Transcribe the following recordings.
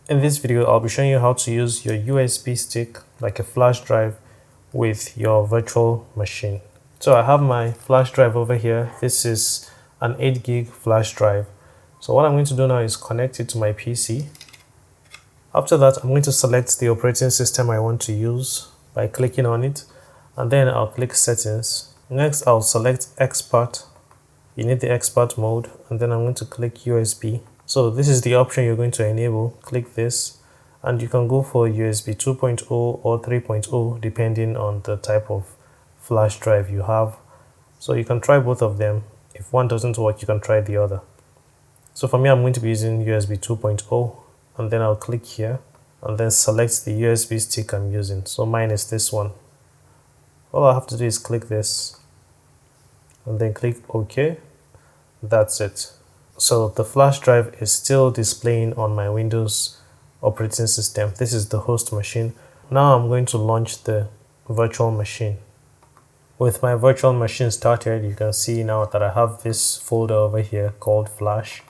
In this video, I'll be showing you how to use your USB stick like a flash drive with your virtual machine. So I have my flash drive over here. This is an 8 gig flash drive. So what I'm going to do now is connect it to my PC. After that, I'm going to select the operating system I want to use by clicking on it, and then I'll click settings. Next, I'll select export. You need the export mode, and then I'm going to click USB. So this is the option you're going to enable. Click this, and you can go for USB 2.0 or 3.0 depending on the type of flash drive you have. So you can try both of them. If one doesn't work, you can try the other. So for me, I'm going to be using USB 2.0, and then I'll click here and then select the USB stick I'm using. So mine is this one. All I have to do is click this and then click OK. That's it. So the flash drive is still displaying on my Windows operating system. This is the host machine. Now I'm going to launch the virtual machine. With my virtual machine started, you can see now that I have this folder over here called Flash.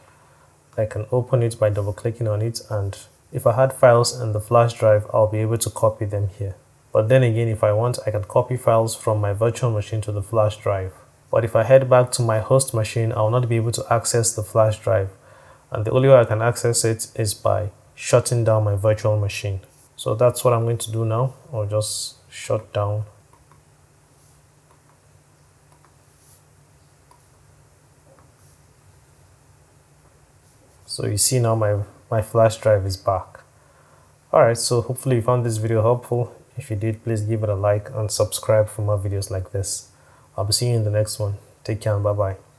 I can open it by double clicking on it, and if I had files in the flash drive, I'll be able to copy them here. But then again, if I want, I can copy files from my virtual machine to the flash drive. But if I head back to my host machine, I'll not be able to access the flash drive. And the only way I can access it is by shutting down my virtual machine. So that's what I'm going to do now. I'll just shut down. So you see now my flash drive is back. Alright, so hopefully you found this video helpful. If you did, please give it a like and subscribe for more videos like this. I'll be seeing you in the next one. Take care and bye bye.